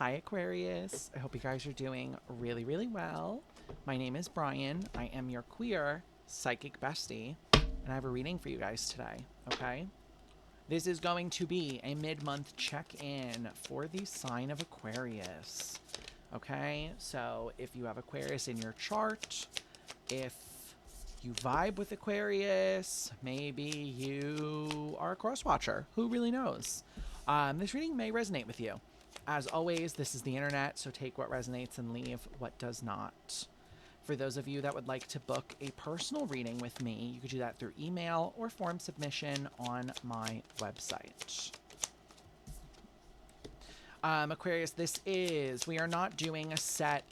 Hi, Aquarius. I hope you guys are doing really, really well. My name is Brian. I am your queer psychic bestie, and I have a reading for you guys today, okay? This is going to be a mid-month check-in for the sign of Aquarius, okay? So if you have Aquarius in your chart, if you vibe with Aquarius, maybe you are a cross watcher. Who really knows? This reading may resonate with you. As always, this is the internet, so take what resonates and leave what does not. For those of you that would like to book a personal reading with me, you could do that through email or form submission on my website. Aquarius, we are not doing a set,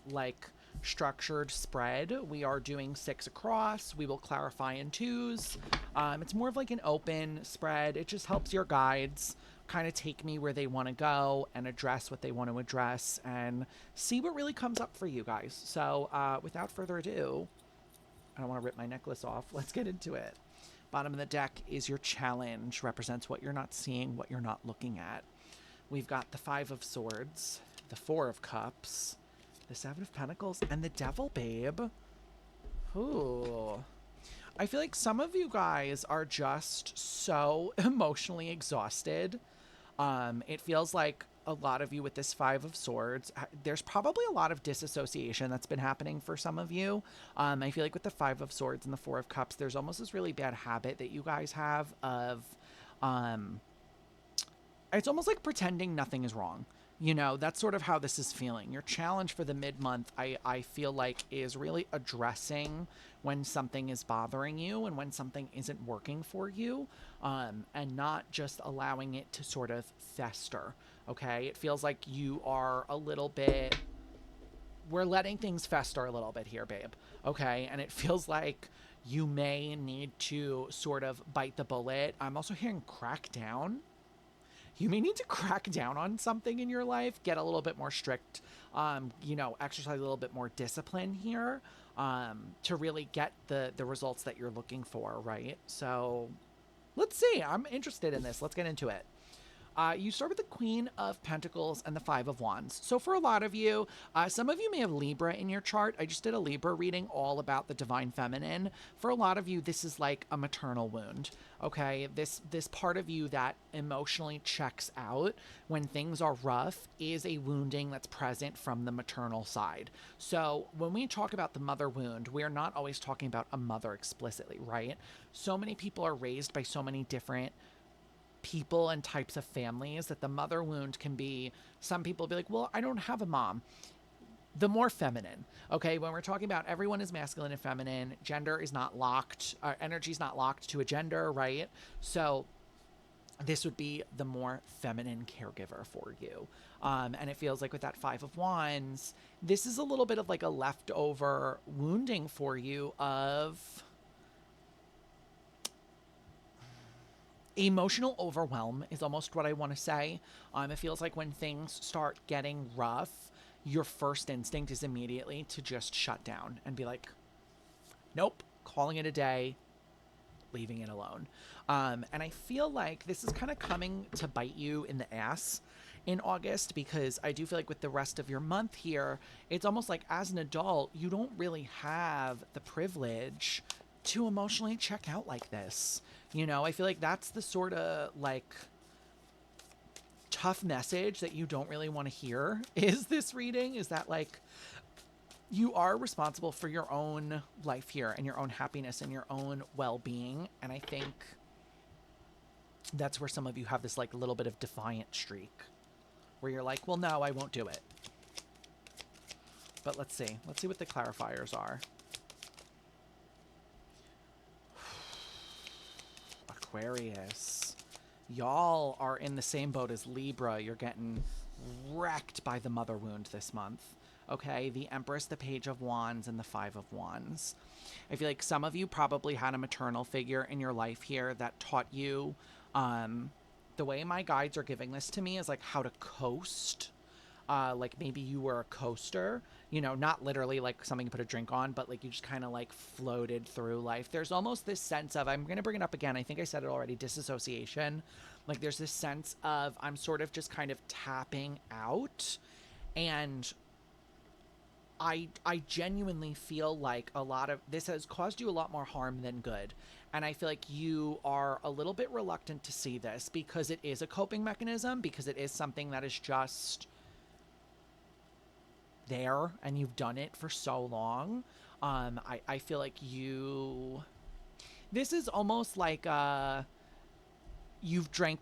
structured spread. We are doing 6 across. We will clarify in 2s. It's more of like an open spread. It just helps your guides kind of take me where they want to go and address what they want to address and see what really comes up for you guys. So without further ado, I don't want to rip my necklace off. Let's get into it. Bottom of the deck is your challenge. Represents what you're not seeing, what you're not looking at. We've got the 5 of Swords, the 4 of Cups, the 7 of Pentacles, and the Devil, babe. Ooh. I feel like some of you guys are just so emotionally exhausted. It feels like a lot of you with this 5 of Swords, there's probably a lot of disassociation that's been happening for some of you. I feel like with the 5 of Swords and the 4 of Cups, there's almost this really bad habit that you guys have of, it's almost like pretending nothing is wrong. You know, that's sort of how this is feeling. Your challenge for the mid-month, I feel like, is really addressing when something is bothering you and when something isn't working for you, and not just allowing it to sort of fester, okay? It feels like you are a little bit... We're letting things fester a little bit here, babe, okay? And it feels like you may need to sort of bite the bullet. I'm also hearing crack down. You may need to crack down on something in your life, get a little bit more strict, exercise a little bit more discipline here, to really get the results that you're looking for, right? So let's see. I'm interested in this. Let's get into it. You start with the Queen of Pentacles and the 5 of Wands. So for a lot of you, some of you may have Libra in your chart. I just did a Libra reading all about the Divine Feminine. For a lot of you, this is like a maternal wound, okay? This part of you that emotionally checks out when things are rough is a wounding that's present from the maternal side. So when we talk about the mother wound, we're not always talking about a mother explicitly, right? So many people are raised by so many different people and types of families that the mother wound can be, some people be like, well, I don't have a mom. The more feminine, okay? When we're talking about everyone is masculine and feminine, gender is not locked, energy is not locked to a gender, right? So this would be the more feminine caregiver for you. And it feels like with that 5 of Wands, this is a little bit of like a leftover wounding for you of emotional overwhelm is almost what I want to say. It feels like when things start getting rough, your first instinct is immediately to just shut down and be like, nope, calling it a day, leaving it alone. And I feel like this is kind of coming to bite you in the ass in August, because I do feel like with the rest of your month here, it's almost like as an adult, you don't really have the privilege to emotionally check out like this. You know, I feel like that's the sort of like tough message that you don't really want to hear is this reading, is that like you are responsible for your own life here and your own happiness and your own well-being. And I think that's where some of you have this like little bit of defiant streak where you're like, well, no, I won't do it. But let's see what the clarifiers are. Aquarius, y'all are in the same boat as Libra. You're getting wrecked by the mother wound this month. Okay, the Empress, the Page of Wands, and the 5 of Wands. I feel like some of you probably had a maternal figure in your life here that taught you, the way my guides are giving this to me is like how to coast. Like maybe you were a coaster, you know, not literally like something you put a drink on, but like you just kind of like floated through life. There's almost this sense of, I'm going to bring it up again, I think I said it already, disassociation. Like there's this sense of I'm sort of just kind of tapping out And I genuinely feel like a lot of this has caused you a lot more harm than good. And I feel like you are a little bit reluctant to see this because it is a coping mechanism, because it is something that is just there and you've done it for so long. I feel like this is almost like you've drank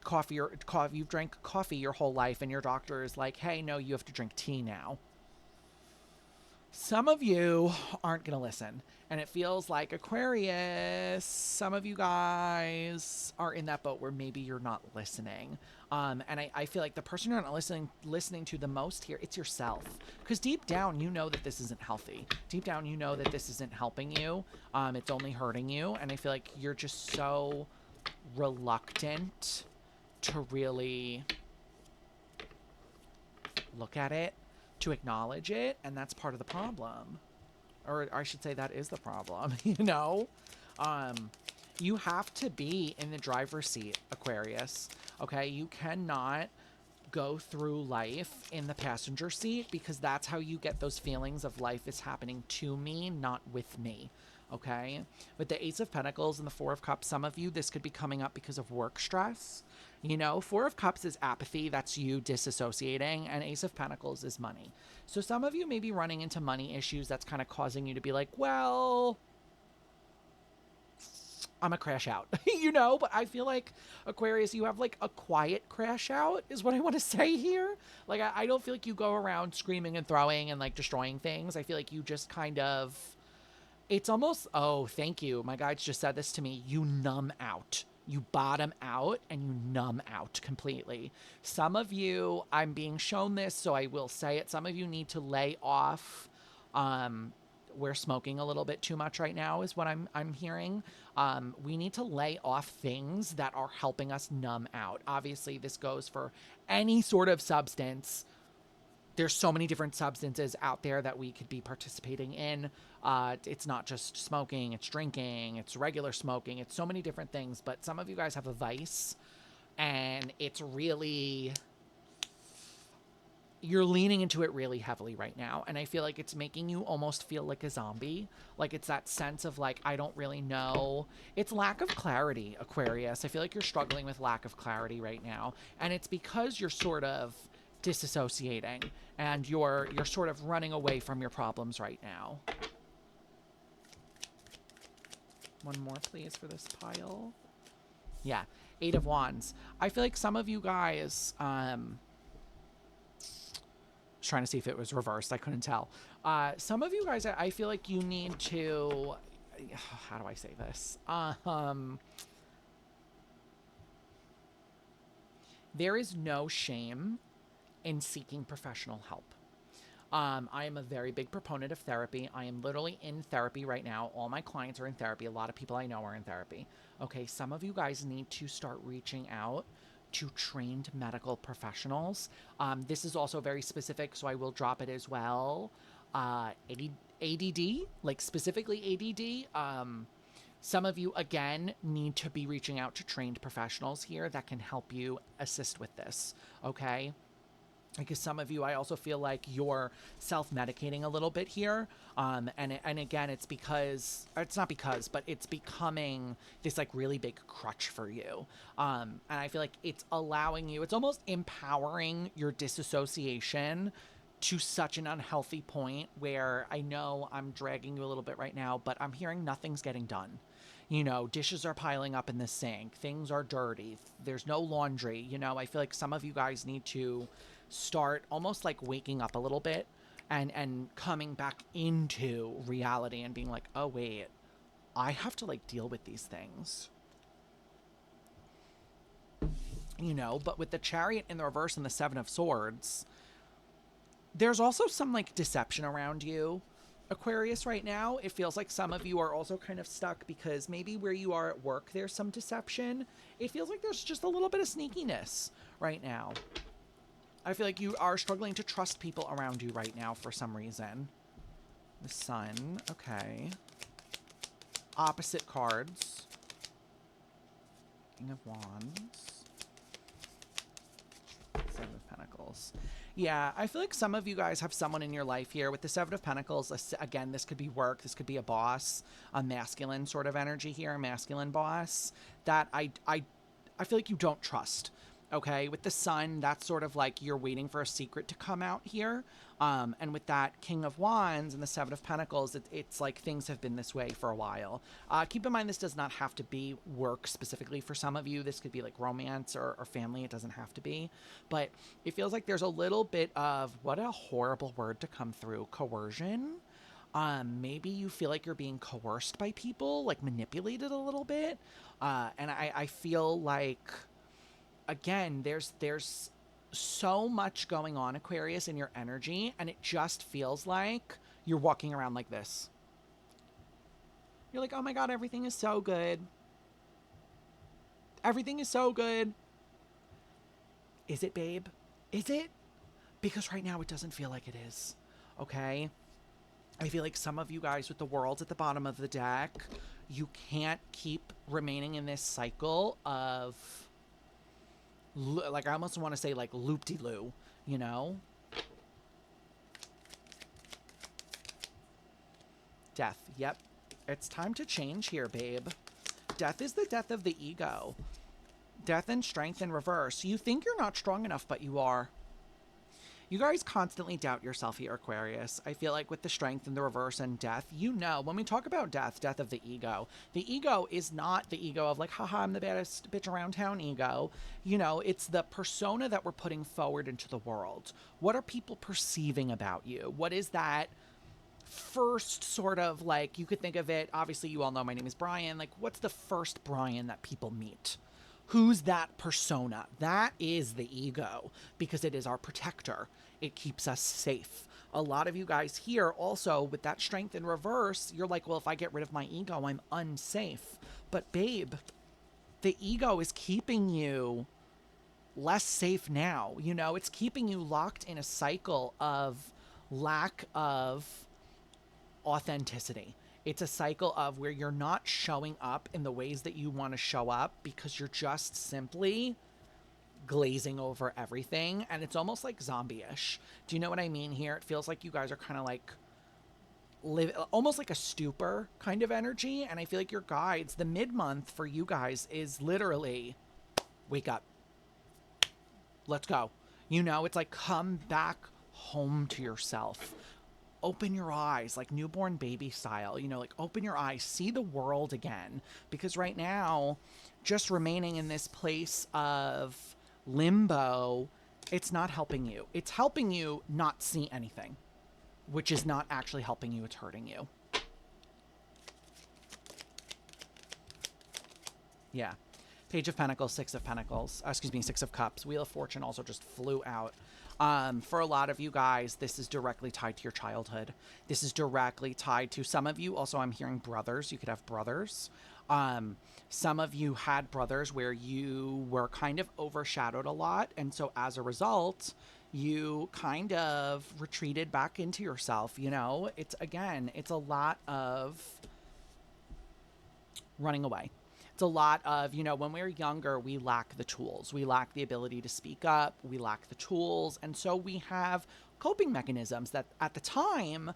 you've drank coffee your whole life and your doctor is like, hey, no, you have to drink tea now. Some of you aren't going to listen. And it feels like Aquarius, some of you guys are in that boat where maybe you're not listening. And I feel like the person you're not listening to the most here, it's yourself. Because deep down, you know that this isn't healthy. Deep down, you know that this isn't helping you. It's only hurting you. And I feel like you're just so reluctant to really look at it, to acknowledge it, and that's part of the problem. Or I should say that is the problem, you know? You have to be in the driver's seat, Aquarius, okay? You cannot go through life in the passenger seat because that's how you get those feelings of life is happening to me, not with me, okay? With the Ace of Pentacles and the Four of Cups, some of you, this could be coming up because of work stress. You know, Four of Cups is apathy. That's you disassociating. And Ace of Pentacles is money. So some of you may be running into money issues that's kind of causing you to be like, well, I'm a crash out, you know? But I feel like, Aquarius, you have like a quiet crash out is what I want to say here. Like, I don't feel like you go around screaming and throwing and like destroying things. I feel like you just kind of, it's almost, oh, thank you. My guides just said this to me. You numb out. You bottom out and you numb out completely. Some of you, I'm being shown this, so I will say it. Some of you need to lay off. We're smoking a little bit too much right now is what I'm hearing. We need to lay off things that are helping us numb out. Obviously, this goes for any sort of substance. There's so many different substances out there that we could be participating in. It's not just smoking, it's drinking, it's regular smoking, it's so many different things. But some of you guys have a vice, and it's really, you're leaning into it really heavily right now. And I feel like it's making you almost feel like a zombie. Like it's that sense of like, I don't really know. It's lack of clarity, Aquarius. I feel like you're struggling with lack of clarity right now. And it's because you're sort of disassociating and you're sort of running away from your problems right now. One more, please, for this pile. Yeah, Eight of Wands. I feel like some of you guys, I was trying to see if it was reversed. I couldn't tell. Some of you guys, I feel like you need to, how do I say this? There is no shame in seeking professional help. I am a very big proponent of therapy. I am literally in therapy right now. All my clients are in therapy. A lot of people I know are in therapy. Okay, some of you guys need to start reaching out to trained medical professionals. This is also very specific, so I will drop it as well. ADD, like specifically ADD. Some of you, again, need to be reaching out to trained professionals here that can help you assist with this, okay? Because some of you, I also feel like you're self-medicating a little bit here. And again, it's because, or it's not because, but it's becoming this like really big crutch for you. And I feel like it's allowing you, it's almost empowering your disassociation to such an unhealthy point where I know I'm dragging you a little bit right now, but I'm hearing nothing's getting done. You know, dishes are piling up in the sink. Things are dirty. There's no laundry. You know, I feel like some of you guys need to start almost like waking up a little bit and coming back into reality and being like, oh, wait, I have to like deal with these things. You know, but with the Chariot in the reverse and the Seven of Swords, there's also some like deception around you, Aquarius, right now. It feels like some of you are also kind of stuck because maybe where you are at work, there's some deception. It feels like there's just a little bit of sneakiness right now. I feel like you are struggling to trust people around you right now for some reason. The Sun, okay. Opposite cards. King of Wands. Seven of Pentacles. Pentacles. Yeah, I feel like some of you guys have someone in your life here with the Seven of Pentacles. Again, this could be work. This could be a boss, a masculine sort of energy here, a masculine boss that I feel like you don't trust. Okay, with the Sun, that's sort of like you're waiting for a secret to come out here. And with that King of Wands and the Seven of Pentacles, it's like things have been this way for a while. Keep in mind, this does not have to be work specifically for some of you. This could be like romance or family. It doesn't have to be. But it feels like there's a little bit of, what a horrible word to come through, coercion. Maybe you feel like you're being coerced by people, like manipulated a little bit. And I feel like, again, there's so much going on, Aquarius, in your energy, and it just feels like you're walking around like this. You're like, oh my God, everything is so good. Everything is so good. Is it, babe? Is it? Because right now it doesn't feel like it is. Okay? I feel like some of you guys with the Worlds at the bottom of the deck, you can't keep remaining in this cycle of, like, I almost want to say like loop-de-loo, you know? Death. Yep. It's time to change here, babe. Death is the death of the ego. Death and strength in reverse. You think you're not strong enough, but you are. You guys constantly doubt yourself here, Aquarius. I feel like with the strength in the reverse and death, you know, when we talk about death, death of the ego is not the ego of like, haha, I'm the baddest bitch around town ego. You know, it's the persona that we're putting forward into the world. What are people perceiving about you? What is that first sort of, like, you could think of it, obviously you all know my name is Brian, like, what's the first Brian that people meet? Who's that persona? That is the ego, because it is our protector. It keeps us safe. A lot of you guys here also, with that strength in reverse, you're like, well, if I get rid of my ego, I'm unsafe. But babe, the ego is keeping you less safe now. You know, it's keeping you locked in a cycle of lack of authenticity. It's a cycle of where you're not showing up in the ways that you want to show up because you're just simply glazing over everything. And it's almost like zombie-ish. Do you know what I mean here? It feels like you guys are kind of like almost like a stupor kind of energy. And I feel like your guides, the mid-month for you guys is literally wake up. Let's go. You know, it's like come back home to yourself. Open your eyes, like newborn baby style, you know, like open your eyes, see the world again. Because right now, just remaining in this place of limbo, it's not helping you. It's helping you not see anything, which is not actually helping you. It's hurting you. Yeah. Page of Pentacles, Six of Pentacles, Six of Cups. Wheel of Fortune also just flew out. For a lot of you guys, this is directly tied to your childhood. This is directly tied to some of you. Also, I'm hearing brothers. You could have brothers. Some of you had brothers where you were kind of overshadowed a lot. And so as a result, you kind of retreated back into yourself. You know, it's a lot of running away. It's a lot of, you know, when we're younger, we lack the tools. We lack the ability to speak up. We lack the tools. And so we have coping mechanisms that at the time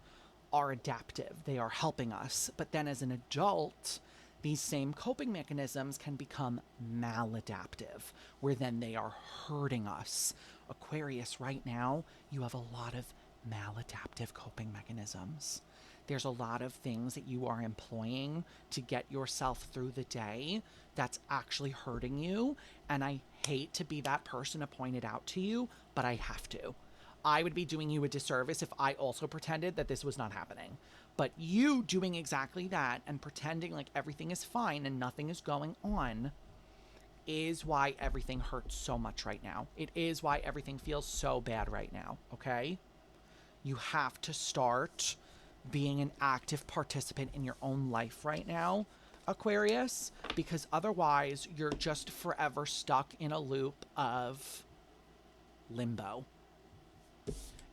are adaptive. They are helping us. But then as an adult, these same coping mechanisms can become maladaptive, where then they are hurting us. Aquarius, right now, you have a lot of maladaptive coping mechanisms. There's a lot of things that you are employing to get yourself through the day that's actually hurting you. And I hate to be that person to point it out to you, but I have to. I would be doing you a disservice if I also pretended that this was not happening. But you doing exactly that and pretending like everything is fine and nothing is going on is why everything hurts so much right now. It is why everything feels so bad right now, okay? You have to start being an active participant in your own life right now, Aquarius, because otherwise you're just forever stuck in a loop of limbo.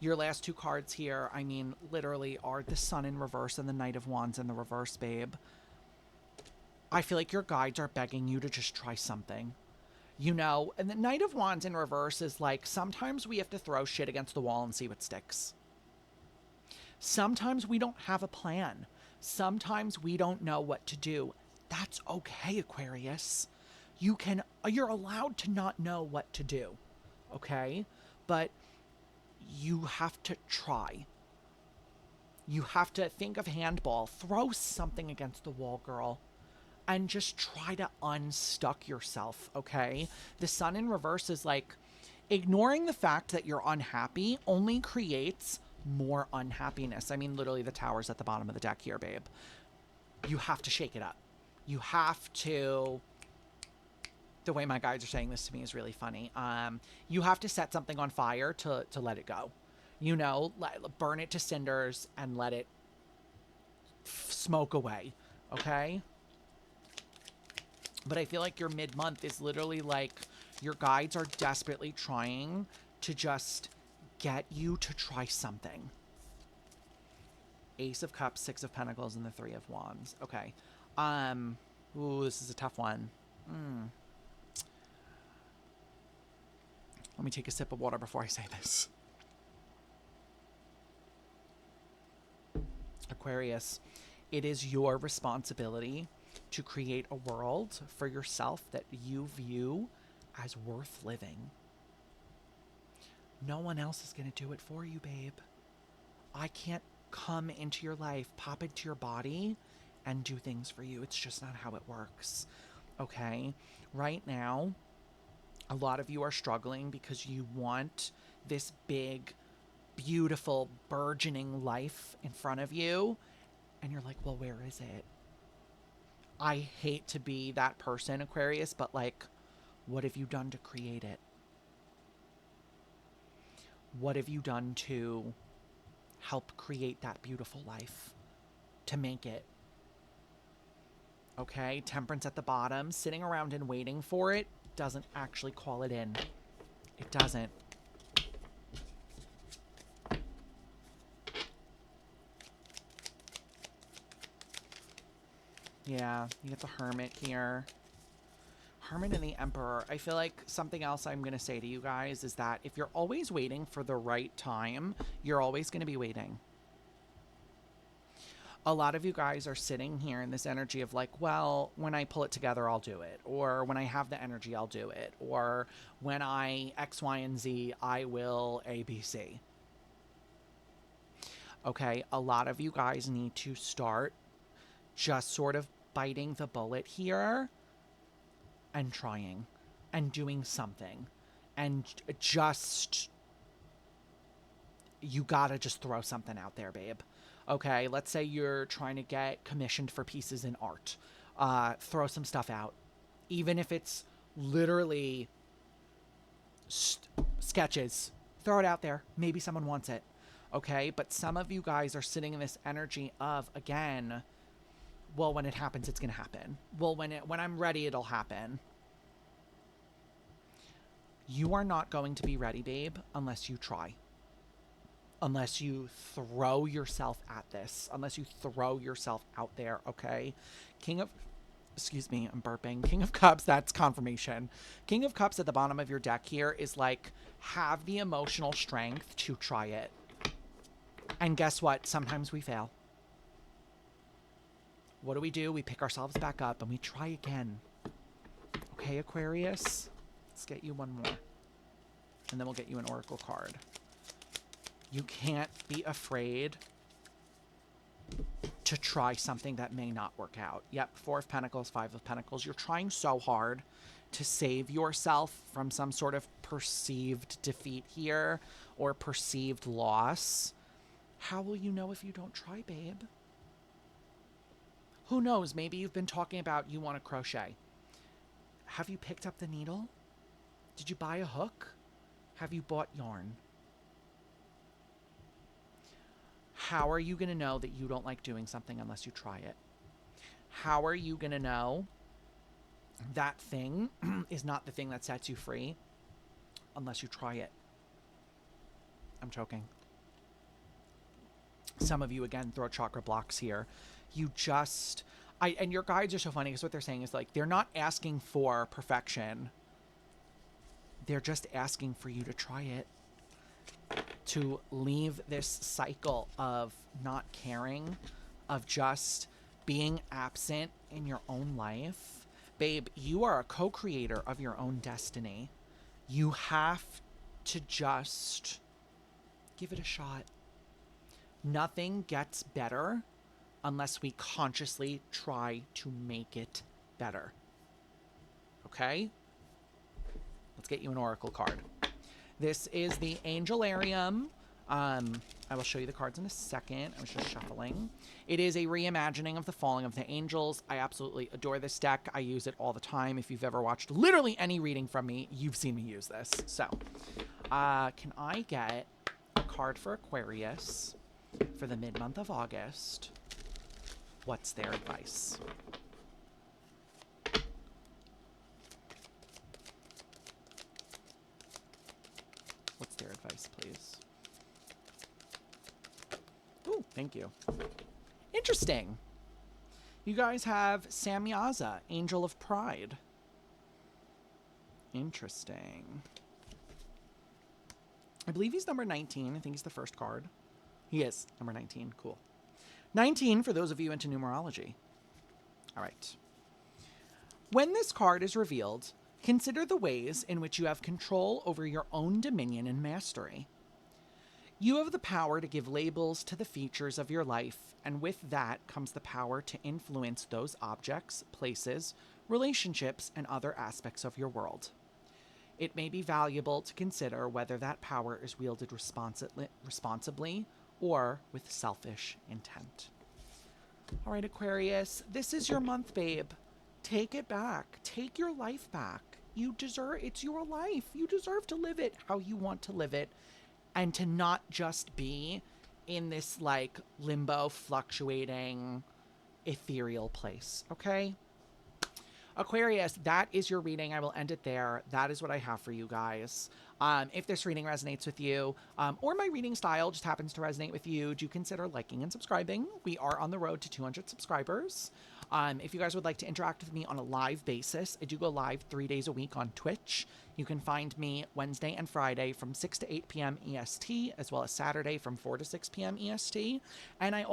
Your last two cards here, I mean, literally are the Sun in reverse and the Knight of Wands in the reverse, babe. I feel like your guides are begging you to just try something. You know, and the Knight of Wands in reverse is like, sometimes we have to throw shit against the wall and see what sticks. Sometimes we don't have a plan. Sometimes we don't know what to do. That's okay, Aquarius. You're allowed to not know what to do, okay? But you have to try. You have to think of handball. Throw something against the wall, girl, and just try to unstuck yourself, okay? The Sun in reverse is like, ignoring the fact that you're unhappy only creates more unhappiness. I mean, literally, the Tower's at the bottom of the deck here, babe. You have to shake it up. You have to... The way my guides are saying this to me is really funny. You have to set something on fire to let it go. You know, burn it to cinders and let it smoke away, okay? But I feel like your mid-month is literally like your guides are desperately trying to just get you to try something. Ace of Cups, Six of Pentacles, and the Three of Wands. Okay. Ooh, this is a tough one. Let me take a sip of water before I say this. Aquarius, it is your responsibility to create a world for yourself that you view as worth living. No one else is going to do it for you, babe. I can't come into your life, pop into your body, and do things for you. It's just not how it works. Okay? Right now, a lot of you are struggling because you want this big, beautiful, burgeoning life in front of you. And you're like, well, where is it? I hate to be that person, Aquarius, but like, what have you done to create it? What have you done to help create that beautiful life? To make it? Okay, Temperance at the bottom. Sitting around and waiting for it doesn't actually call it in. It doesn't. Yeah, you get the Hermit here. Hermit and the Emperor. I feel like something else I'm going to say to you guys is that if you're always waiting for the right time, you're always going to be waiting. A lot of you guys are sitting here in this energy of like, well, when I pull it together, I'll do it. Or when I have the energy, I'll do it. Or when I X, Y, and Z, I will A, B, C. Okay, a lot of you guys need to start just sort of biting the bullet here and trying and doing something. And just, you gotta just throw something out there, babe. Okay, let's say you're trying to get commissioned for pieces in art. Throw some stuff out. Even if it's literally sketches. Throw it out there. Maybe someone wants it. Okay, but some of you guys are sitting in this energy of, again, well, when it happens, it's going to happen. Well, when I'm ready, it'll happen. You are not going to be ready, babe, unless you try. Unless you throw yourself at this. Unless you throw yourself out there, okay? Excuse me, I'm burping. King of Cups, that's confirmation. King of Cups at the bottom of your deck here is like, have the emotional strength to try it. And guess what? Sometimes we fail. What do? We pick ourselves back up and we try again. Okay, Aquarius? Let's get you one more. And then we'll get you an oracle card. You can't be afraid to try something that may not work out. Yep, Four of Pentacles, Five of Pentacles. You're trying so hard to save yourself from some sort of perceived defeat here or perceived loss. How will you know if you don't try, babe? Who knows? Maybe you've been talking about you want to crochet. Have you picked up the needle? Did you buy a hook? Have you bought yarn? How are you going to know that you don't like doing something unless you try it? How are you going to know that thing is not the thing that sets you free unless you try it? I'm choking. Some of you, again, throw chakra blocks here. You and your guides are so funny because what they're saying is like, they're not asking for perfection. They're just asking for you to try it, to leave this cycle of not caring, of just being absent in your own life. Babe, you are a co-creator of your own destiny. You have to just give it a shot. Nothing gets better unless we consciously try to make it better. Okay? Let's get you an oracle card. This is the Angelarium. I will show you the cards in a second. I was just shuffling. It is a reimagining of the Falling of the Angels. I absolutely adore this deck. I use it all the time. If you've ever watched literally any reading from me, you've seen me use this. So, can I get a card for Aquarius for the mid-month of August? What's their advice? What's their advice, please? Ooh, thank you. Interesting. You guys have Samyaza, Angel of Pride. Interesting. I believe he's number 19. I think he's the first card. He is number 19. Cool. 19 for those of you into numerology. All right. When this card is revealed, consider the ways in which you have control over your own dominion and mastery. You have the power to give labels to the features of your life, and with that comes the power to influence those objects, places, relationships, and other aspects of your world. It may be valuable to consider whether that power is wielded responsibly or with selfish intent. All right, Aquarius, this is your month, babe. Take it back. Take your life back. You deserve, it's your life. You deserve to live it how you want to live it, and to not just be in this like limbo, fluctuating, ethereal place. Okay? Aquarius, that is your reading. I will end it there. That is what I have for you guys. If this reading resonates with you, or my reading style just happens to resonate with you, do consider liking and subscribing. We are on the road to 200 subscribers. If you guys would like to interact with me on a live basis, I do go live 3 days a week on Twitch. You can find me Wednesday and Friday from 6 to 8 p.m. EST, as well as Saturday from 4 to 6 p.m. EST. And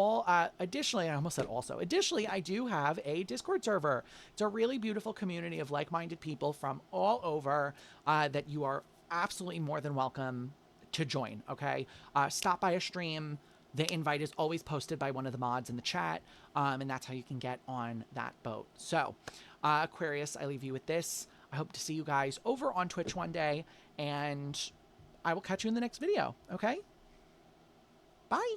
additionally, I do have a Discord server. It's a really beautiful community of like-minded people from all over that you are absolutely more than welcome to join, okay? Stop by a stream. The invite is always posted by one of the mods in the chat, and that's how you can get on that boat. So, Aquarius, I leave you with this. I hope to see you guys over on Twitch one day, and I will catch you in the next video, okay? Bye!